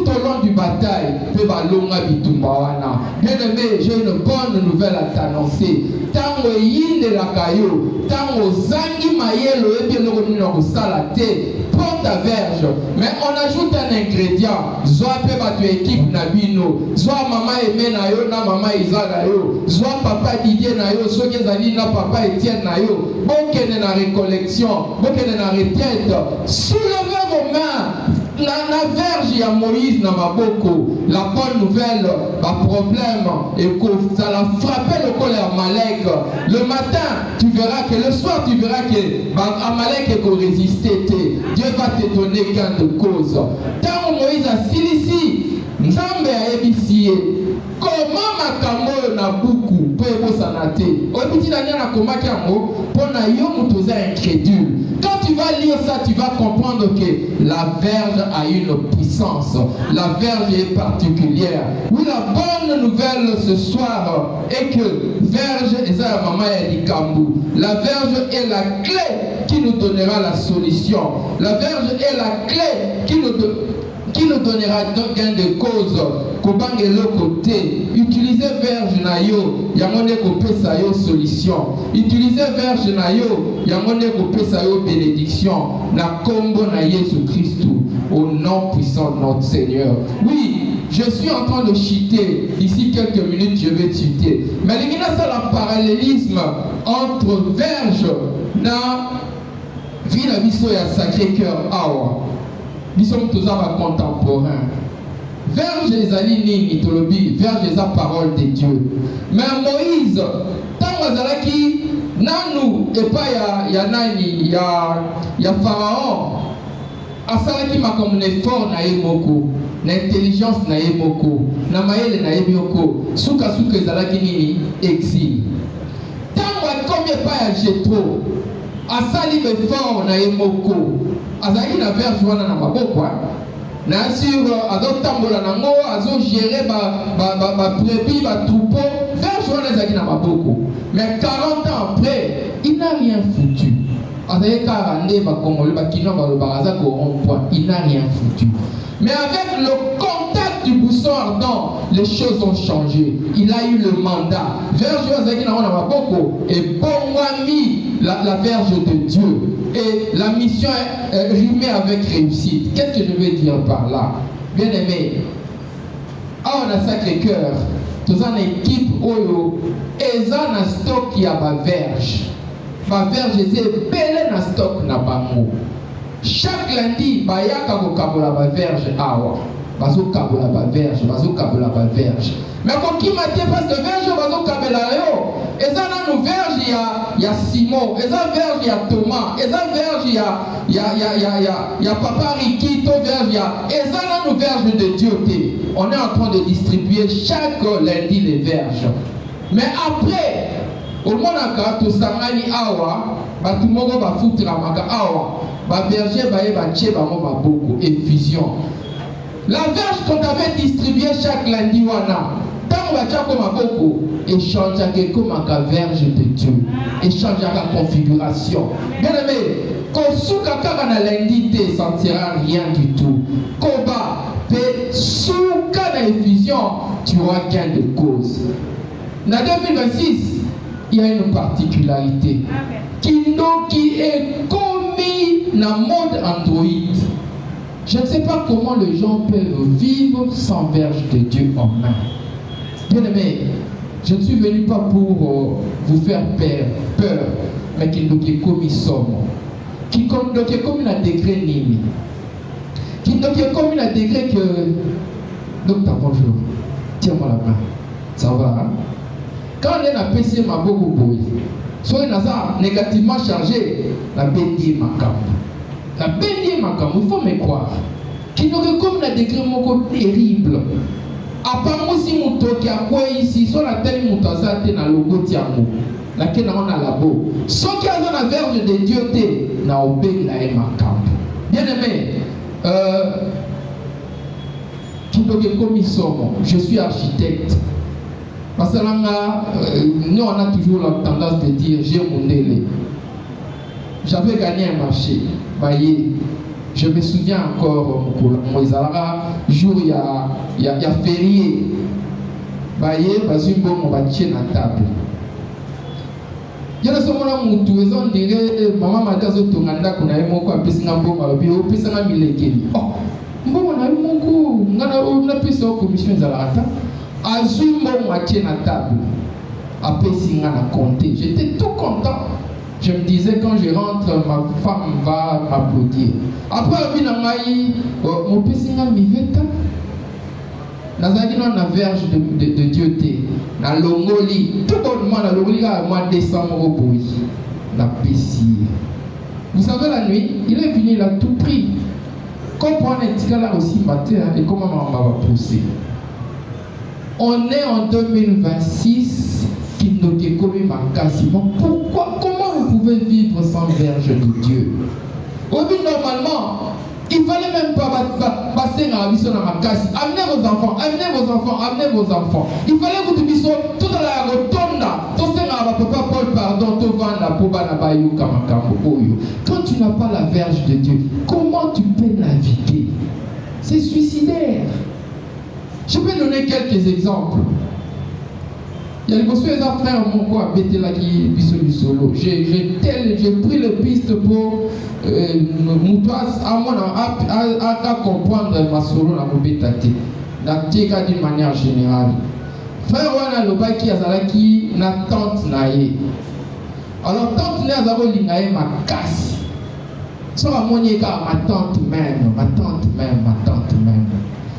au long du bataille, bien aimé, j'ai une bonne nouvelle à t'annoncer. Tango yinde la kayo, tango zangi mayelo et bien le salate, prends ta verge. Mais on ajoute un ingrédient. Zoa pe batu équipe nabino, zoa maman aimé na yo, na maman Isa na yo, zoa papa Didier na yo, so kezali na papa Etienne na yo. Bokene na récollection, bokene na retraite. Soulevez vos mains. La verge ya Moïse na maboko. La bonne nouvelle, le problème et que ça l'a frappé le colère Amalek. Le matin, tu verras que le soir, tu verras que Amalek est résisté. Dieu va te donner gain de cause. Tant Moïse a silisi, Nzambe a ébissé. Comment makambo na buku po ebosanate. Obiti na nia na komaki yango pona yo mutoza incrédule. Quand tu vas lire ça, tu vas comprendre que la verge a une puissance. La verge est particulière. Oui, la bonne nouvelle ce soir est que verge et ça maman est Kambu. La verge est la clé qui nous donnera la solution. La verge est la clé qui nous donnera gain de cause. Kobange le côté, utilisez verge na yo, yamone ko pesa yo solution. Utilisez verge na yo, yamone ko pesa yo bénédiction. Na kombo na Jésus Christ, au nom puissant de notre Seigneur. Oui, je suis en train de chuter. D'ici quelques minutes, je vais chuter. Mais il y a un parallélisme entre verge na ville biso ya Sacré-Cœur awa. Nous sommes tous contemporains. Verge ezali nini tolobi, verge eza parole de Dieu. Mais Moïse, tant azalaki nanu epa ya nani ya Pharaon, asalaki makambo effort na ye moko, na intelligence na ye moko, na mayele na ye moko, suka ezalaki nini exil. Tant akomi epa ya Jétro, asali effort na ye moko, azalaki na verge wana na maboko. Na sur azotambola nango azogérer ba brebis ba troupeau vers journée zaki na maboko. Mais 40 ans après, il n'a rien foutu. Avec 40 ba Congolais ba kino ba baraza ko rond-point, il n'a rien foutu. Mais avec le contact du buisson ardent, les choses ont changé. Il a eu le mandat. Vers journée zaki na maboko et bongwami la verge de Dieu. Et la mission est rimée avec réussite. Qu'est-ce que je veux dire par là? Bien aimé, on a Sacré-Cœur, tous en équipe Oyo, et ça na stock qui a ma verge. Ma verge est belle na stock na bango. Chaque lundi, bayaka ko kabola ba verge awa. Bazo kabola ba verge, bazo kabola ba verge. Mais quand qui m'a dit parce que verge bazo kabola yo. Et ça na nous verge ya Simon, et ça verge ya Thomas, et ça verge ya Papa Riki, to verge ya, et ça na nous verge de Dieu. On est en train de distribuer chaque lundi les verges. Mais après, au monde a to sangani awa, ba tout monde va foutre la maka awa, ba berger ba ye ba tche ba mo ba boko effusion. La verge qu'on avait distribuée chaque lundi wana, tant va tcha comme boko, échange comme la verge de Dieu, échange la configuration. Bien aimé, Kosuka kaka na lundi te sentira rien du tout. Koba pe suka na effusion tu auras gain de cause. En 2026, il y a une particularité. Qui est commis dans le mode Android. Je ne sais pas comment les gens peuvent vivre sans verge de Dieu en main. Bien aimé, je ne suis venu pas pour vous faire peur, mais qui nous est commis somme. Qui nous est commis à degré nimi. Qui nous est commis à degré que. Docteur, bonjour. Tiens-moi la main. Ça va, hein? Quand on est dans PC, ma beaucoup boy. Soit on est négativement chargé, la bénie macam. La bénie macam, il faut me croire. Qui nous est commis à degré terrible. À part moi, si mon toque a quoi ici, sur la télé, mon taza, t'es dans le logo tiamo. Laquelle on a la beau. Ceux qui ont la verge de Dieu, t'es dans le béni la macam. Bien aimé, qui nous est commis somme. Je suis architecte. Parce que nous, on a toujours la tendance de dire j'ai mon délai. J'avais gagné un marché. Voyez, je me souviens encore, jour il y a férié. Voyez, parce que on va tirer la table. Il y a des gens qui ont dit maman m'a dit que tu as dit que tu as dit que tu as dit que tu oh, on a eu mon coup, on a pu faire commission de la Azumbo moitié na table. Après, si on a compté, j'étais tout content. Je me disais, quand je rentre, ma femme va m'applaudir. Après, mon petit n'a mis veta. Nazaki non na verge de Dieu té. Na longoli, tout bonnement na longoli à mois de décembre au boui. Na pessie. Vous savez, la nuit, il est venu, il a tout pris. Comprendre un petit gars là aussi matin et comment on va pousser. On est en 2026 qui nous est commis ma quasiment. Pourquoi? Comment vous pouvez vivre sans verge de Dieu? Oui, normalement, il ne fallait même pas passer dans la mission dans ma casse. Amenez vos enfants, amenez vos enfants, amenez vos enfants. Il fallait que tu sois tout à la rotonde. Papa Paul, pardon, quand tu n'as pas la verge de Dieu, comment tu peux naviguer? C'est suicidaire. Je peux donner quelques exemples. Il y a des frères mon quoi bêter là qui du solo. J'ai pris le piste pour à comprendre ma solo dans mon bétate. D'une manière générale. Frère wana loba qui azalaki na tante naie. Alors tante naie azalaki lingaye ma casse. So a monieka ma tante même.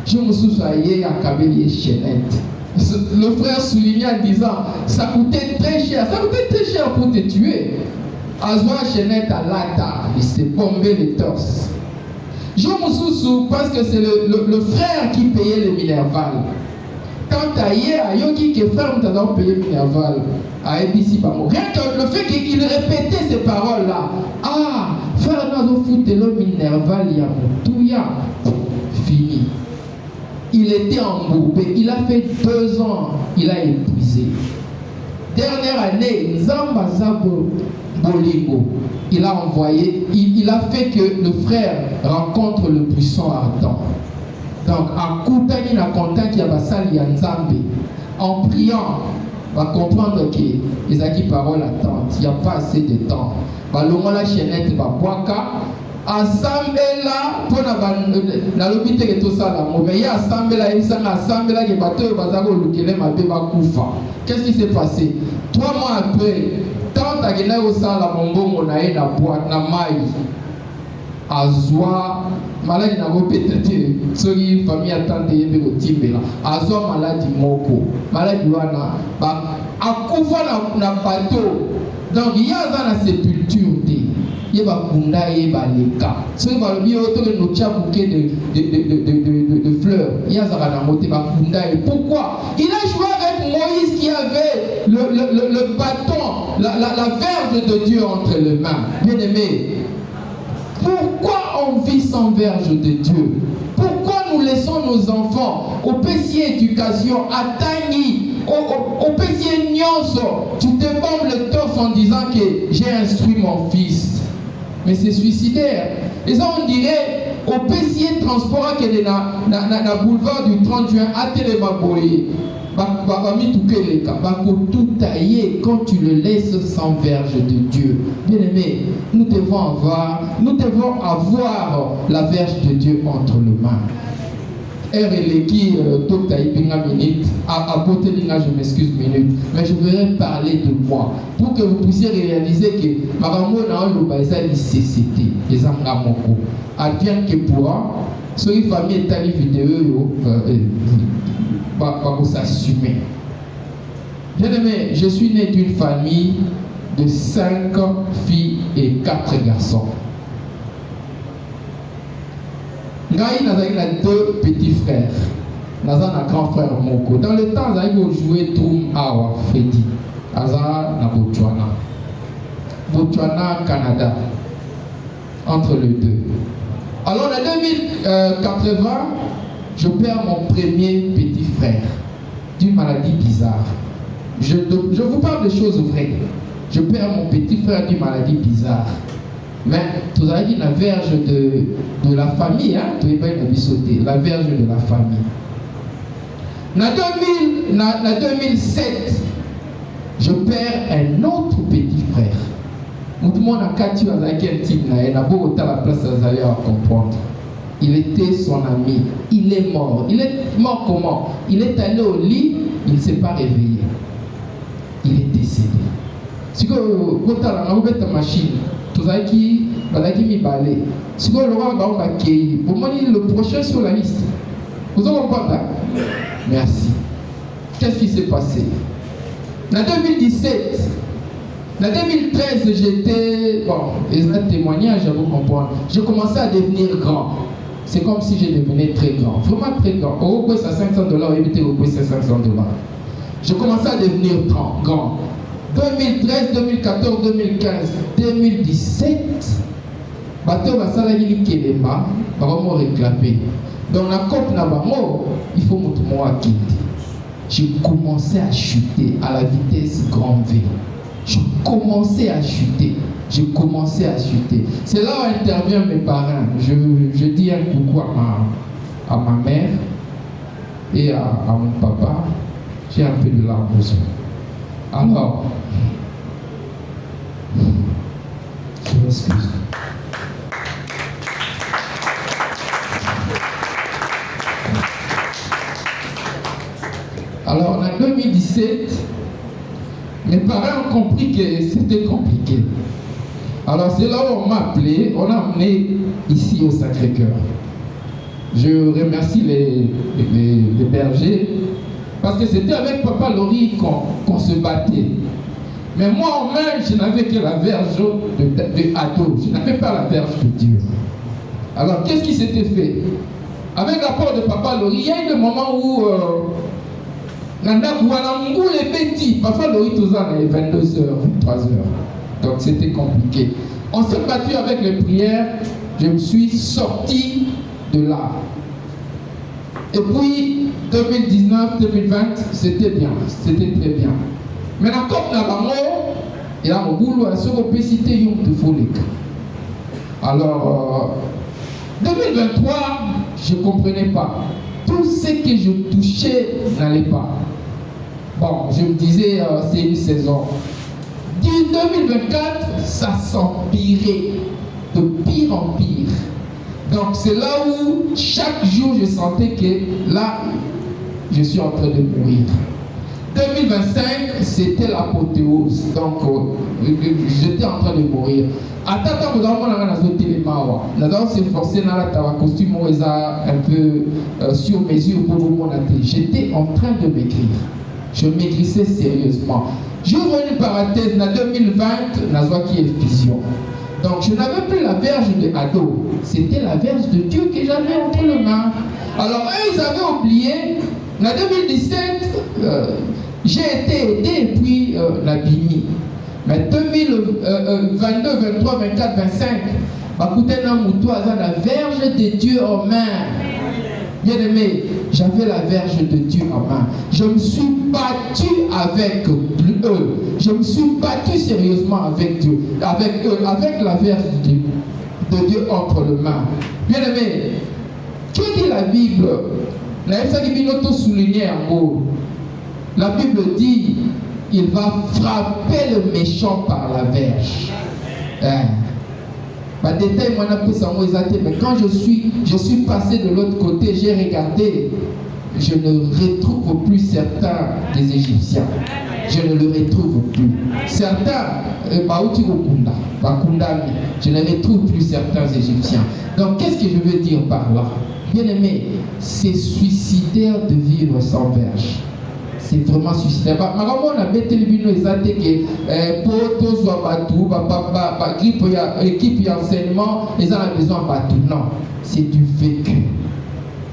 Je me souviens à Kabeli et Chenette. Le frère soulignait en disant ça coûtait très cher pour te tuer. Azwa Chenette à l'ata, il s'est bombé le torse. Je me souviens parce que c'est le frère qui payait le Minerval. Quand ailleurs, Yoki qui frère nous avons payé le Minerval à ABC Bamo. Rien que le fait qu'il répétait ces paroles-là. Ah, frère nous avons foutu le Minerval, il y a Moutouya. Fini. Il était embourbé. Il a fait 2 ans. Il a épuisé. Dernière année, Nzamba Zabo Bolingo. Il a envoyé. Il a fait que le frère rencontre le buisson ardent. Donc, en Koutani, na content qu'il y a Basali Nzambe. En priant, va comprendre que les acquis paroles attendent. Il n'y a pas assez de temps. Balonga la chaînette, va boaka. Ensemble là pour na lobité que tout ça là mais il y a ensemble là il s'en ensemble là que bateau bazako lukele mabe bakufa. Qu'est-ce qui s'est passé 3 mois après tant à gena au ça la bombongo na na boîte na mai azwa maladie na go peut-être sori famille attente yebe ko timbela azwa maladie moko maladie wana ba akufa na bateau. Donc il y a dans la sépulture il va kunda yeba leka so va le bio to no chabuke de fleurs il y a na moté va kunda. Et pourquoi il a joué avec Moïse qui avait le bâton la verge de Dieu entre les mains. Bien aimé, pourquoi on vit sans verge de Dieu? Pourquoi nous laissons nos enfants au PC éducation à Tani au PC Nyonso? Tu te bombes le torse en disant que j'ai instruit mon fils. Mais c'est suicidaire. Et ça, on dirait, on peut essayer de transport qui est dans le boulevard du 30 juin à Télémaboye. Tout taillé quand tu le laisses sans verge de Dieu. Bien aimé, nous devons avoir la verge de Dieu entre les mains. Je m'excuse minute, mais je voudrais parler de moi pour que vous puissiez réaliser que advienne que pourra, si une famille est allée vidéo, va s'assumer. Bien aimé, je suis né d'une famille de 5 filles et 4 garçons. Ngaï n'a 2 petits frères. N'a un grand frère Moko. Dans le temps, il a joué Troum Awa Freddy. Aza na Botswana. Botswana, Canada. Entre les deux. Alors en 2080, je perds mon premier petit frère d'une maladie bizarre. Je vous parle de choses vraies. Je perds mon petit frère d'une maladie bizarre. Mais tu as dit la verge de la famille, hein? Tu n'es pas une sauter, la verge de la famille. En 2007, je perds un autre petit frère. Tout le monde a catché un type, il n'a pas autant la place à comprendre. Il était son ami. Il est mort. Il est mort comment? Il est allé au lit, il ne s'est pas réveillé. Il est décédé. Si vous avez une machine, tout ça qui mi balé. Si vous avez le prochain sur la liste. Vous avez compris? Merci. Qu'est-ce qui s'est passé? En 2017, en 2013, j'étais. Bon, et un témoignage, vous comprendre. Je commençais à devenir grand. C'est comme si je devenais très grand. Vraiment très grand. Au bout, c'est $500, évitez au bout, c'est $500. Je commençais à devenir grand. 2013, 2014, 2015, 2017, bateau va s'aller Kelema, va réclamer. Dans la coupe Nabango, il faut montrer qui. J'ai commencé à chuter à la vitesse grand V. J'ai commencé à chuter. C'est là où interviennent mes parents. Je dis un coucou à ma mère et à mon papa. J'ai un peu de larmes aux yeux. Alors, je m'excuse. Alors, en 2017, mes parents ont compris que c'était compliqué. Alors, c'est là où on m'a appelé, on a amené ici au Sacré-Cœur. Je remercie les bergers, parce que c'était avec Papa Laurie qu'on se battait. Mais moi, en main, je n'avais que la verge de Ado. Je n'avais pas la verge de Dieu. Alors, qu'est-ce qui s'était fait? Avec l'apport de Papa Laurie, il y a eu des moments où les petits, Papa Laurie, tout ça, 22h, 23h. Donc, c'était compliqué. On s'est battu avec les prières. Je me suis sorti de là. Et puis, 2019, 2020, c'était bien. C'était très bien. Mais la COP Nabango, il y a un boulot à ce qu'on peut citer Yom Tufolik. Alors, 2023, je ne comprenais pas. Tout ce que je touchais n'allait pas. Bon, je me disais, c'est une saison. Du 2024, ça s'empirait de pire en pire. Donc c'est là où chaque jour je sentais que là, je suis en train de mourir. 2025, c'était l'apothéose. Donc j'étais en train de mourir. Attends, nous avons s'efforcé dans la costume un peu sur mesure pour vous montrer. J'étais en train de maigrir. Je maigrissais sérieusement. J'ouvre une parenthèse, en 2020, Nazwa qui est fusion. Donc je n'avais plus la verge de Ado. C'était la verge de Dieu que j'avais entre les mains. Alors eux, ils avaient oublié. En 2017, j'ai été aidé et puis la Bini. Mais 2022, 23, 24, 25, la verge de Dieu en main. Bien aimé, j'avais la verge de Dieu en main. Je me suis battu avec eux. Je me suis battu sérieusement avec Dieu. Avec eux, avec la verge de Dieu entre les mains. Bien-aimé, que dit la Bible? La Bible dit, il va frapper le méchant par la verge. Mais quand je suis passé de l'autre côté, j'ai regardé, je ne retrouve plus certains des Égyptiens. Je ne le retrouve plus. Certains, je ne retrouve plus certains Égyptiens. Donc, qu'est-ce que je veux dire par là? Bien aimé, c'est suicidaire de vivre sans verge. C'est vraiment suicidaire. On a bêté le bino exact que pour tous bateau, équipe d'enseignement, ils ont besoin de bateau. Non, c'est du vécu.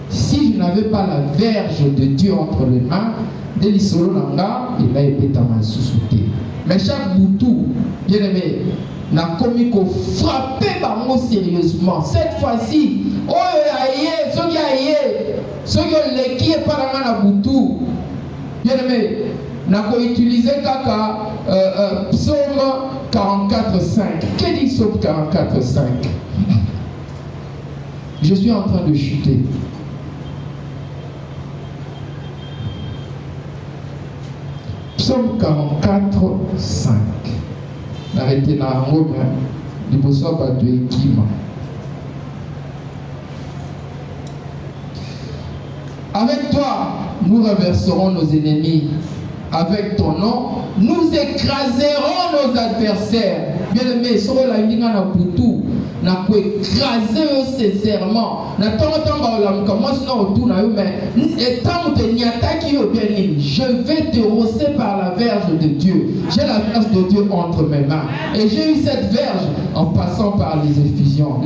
Si je n'avais pas la verge de Dieu entre les mains, dès l'isolo nanga, il a été dans ma sous-souté. Mais chaque boutou, bien aimé, n'a commis qu'au frapper par moi sérieusement. Cette fois-ci, oh aïe, ceux qui ont l'équipe est pas dans la boutou. Bien aimé, n'a qu'à utiliser kaka psaume 44.5. Que dit psaume 44.5? Je suis en train de chuter. Psaume 44.5. Arrêtez dans un mot, il faut savoir de l'équilibre. Avec toi, nous renverserons nos ennemis. Avec ton nom, nous écraserons nos adversaires. Bien aimé, sur la ligne à Poutou, nous avons écrasé sincèrement. Nous je vais te rosser par la verge de Dieu. J'ai la verge de Dieu entre mes mains. Et j'ai eu cette verge en passant par les effusions.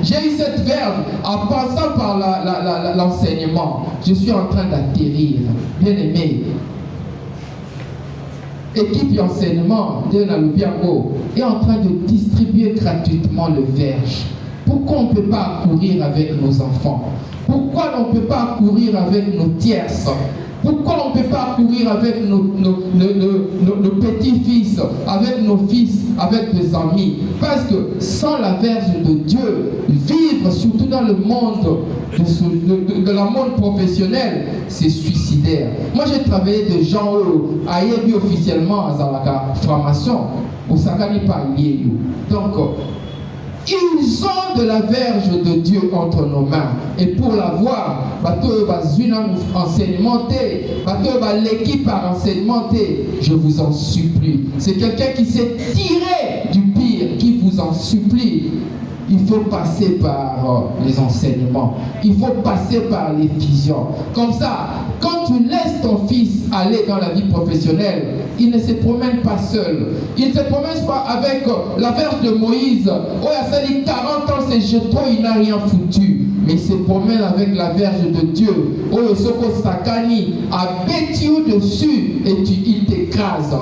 J'ai eu cette verge en passant par l'enseignement. Je suis en train d'atterrir. Bien aimé. Équipe d'enseignement de Nalubiango est en train de distribuer gratuitement le verge. Pourquoi on ne peut pas courir avec nos enfants? Pourquoi on ne peut pas courir avec nos tierces? Pourquoi on ne peut pas courir avec nos petits-fils, avec nos fils, avec nos amis? Parce que sans la verge de Dieu, vivre surtout dans le monde de la monde professionnel, c'est suicidaire. Moi j'ai travaillé de gens à Yebi officiellement à Zalaka, formation, au Sakani pas lié. Donc, ils ont de la verge de Dieu entre nos mains. Et pour l'avoir, l'équipe par enseignementé, je vous en supplie. C'est quelqu'un qui s'est tiré du pire, qui vous en supplie. Il faut passer par les enseignements. Il faut passer par les visions. Comme ça, quand tu laisses ton fils aller dans la vie professionnelle, il ne se promène pas seul. Il ne se promène pas avec la verge de Moïse. Oh, il a dit 40 ans, c'est jeton, il n'a rien foutu. Mais il se promène avec la verge de Dieu. Oh, le Soko Sakani a bêti au-dessus et il t'écrase.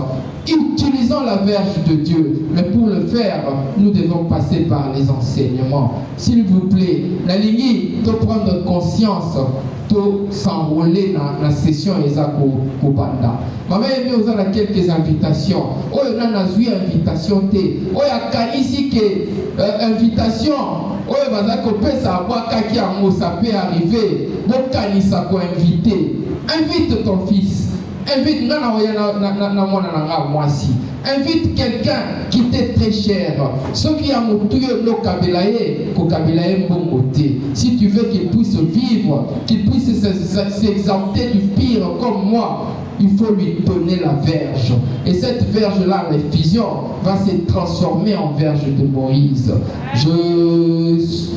Utilisons la verge de Dieu. Mais pour le faire, nous devons passer par les enseignements. S'il vous plaît, la ligne, de prendre conscience, de s'enrôler dans la session Ezako Kobanda. Maman aimé aux a quelques invitations. Oh, il y a une invitation. Oh, il y a ici que invitation. Oh, il y a ça peut arriver. Donc, ça peut inviter. Invite ton fils. Invite quelqu'un qui t'est très cher. Ceux qui ont si tu veux qu'il puisse vivre, qu'il puisse s'exempter du pire comme moi, il faut lui donner la verge. Et cette verge-là, l'effusion, va se transformer en verge de Moïse.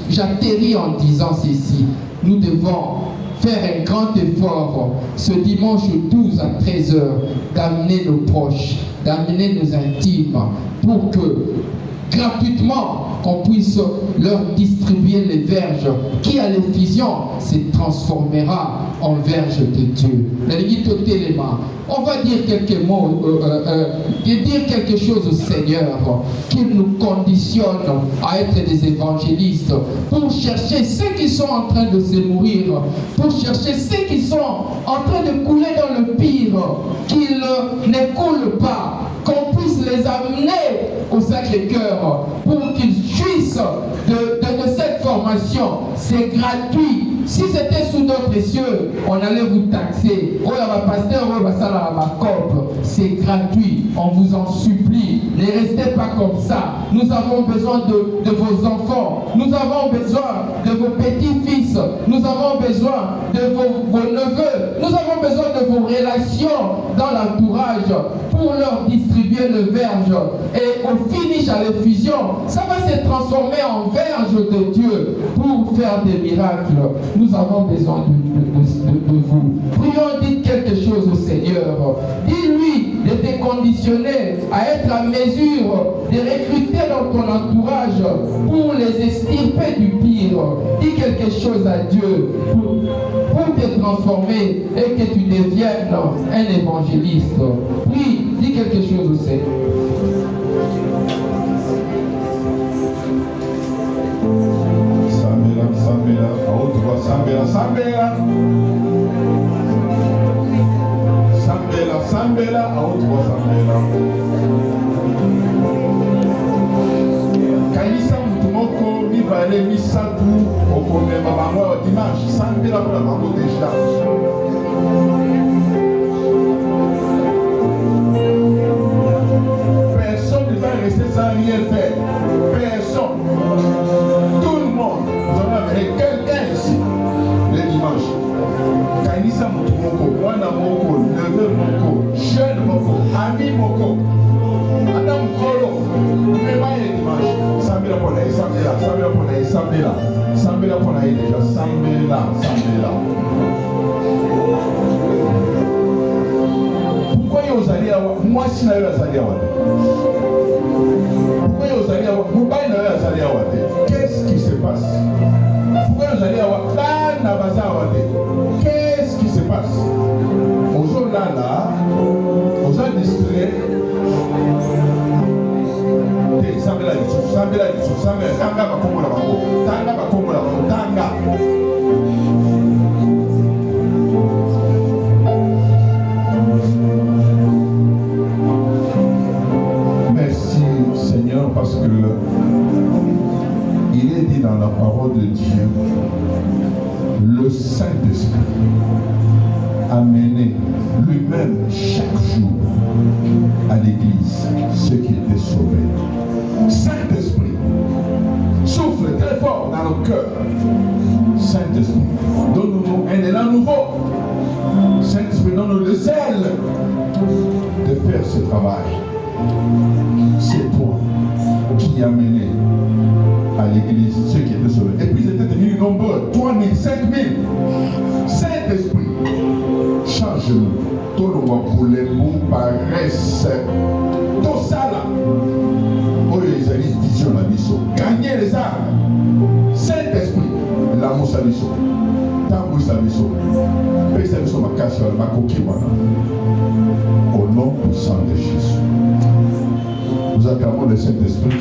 J'atterris en disant ceci. Nous devons faire un grand effort ce dimanche 12 à 13h d'amener nos proches, d'amener nos intimes pour que gratuitement qu'on puisse leur distribuer les verges qui à l'effusion se transformera en verge de Dieu. On va dire quelques mots, dire quelque chose au Seigneur qu'il nous conditionne à être des évangélistes pour chercher ceux qui sont en train de se mourir, pour chercher ceux qui sont en train de couler dans le pire, qu'ils ne coulent pas, qu'on puisse les amener au Sacré-Cœur pour qu'ils jouissent de cette formation formation, c'est gratuit. Si c'était sous d'autres cieux, on allait vous taxer. Oh, il y a un pasteur, oh, ça là, ma copie. C'est gratuit. On vous en supplie. Ne restez pas comme ça. Nous avons besoin de vos enfants. Nous avons besoin de vos petits-fils. Nous avons besoin de vos neveux. Nous avons besoin de vos relations dans l'entourage pour leur distribuer le verge. Et au finish, à l'effusion, ça va se transformer en verge de Dieu pour faire des miracles. Nous avons besoin de vous. Prions, dites quelque chose au Seigneur. Dis-lui de te conditionner à être à mesure de recruter dans ton entourage pour les extirper du pire. Dis quelque chose à Dieu pour te transformer et que tu deviennes un évangéliste. Prie, dis quelque chose au Seigneur. Sambela, Sambela, Sambela, Sambela, Sambela, Sambela. Kaisa mutumoko mibale misatu okomema bango dimanche Sambela pour la bango déjà. Personne ne va rester sans rien faire. Personne. Tout le monde. Vous en avez quelqu'un ici le dimanche. Kanisa Mutumoko, Wana Moko, Neveu Moko, Jeune Moko, Ami Moko, Adam Kolo, vraiment le dimanche. Sambela pour la Sambela, Sambela pour la Sambela, Sambela pour la déjà, Sambela, Sambela. Pourquoi vous allez avoir, moi si vous allez avoir, pourquoi vous allez avoir, vous allez avoir, qu'est-ce qui se passe? Pourquoi vous allez avoir, qu'est-ce qui se passe? Aujourd'hui là, vous êtes distrait. Sambela, Sambela, Sambela, Tanga Bakomola, Tanga Bakomola, Tanga. Merci Seigneur parce que il est dit dans la parole de Dieu, le Saint-Esprit a mené lui-même chaque jour à l'église ceux qui étaient sauvés. Saint-Esprit, souffle très fort dans nos cœurs. Saint-Esprit, donne-nous un élan nouveau. Saint-Esprit, donne-nous le zèle de faire ce travail. C'est toi qui as mené à l'église ceux qui étaient sauvés. Et puis ils étaient devenus nombreux, 3 000, 5 000. Saint-Esprit, change-nous. Donne-moi pour les bons paresse. Tout ça là. Oh, les amis, vision la mission. Gagner les âmes. Saint-Esprit, l'amour sa mission. L'amour sa mission. Et sa mission ma cache, ma coquille. Au nom puissant de Jésus. Nous acclamons le Saint-Esprit.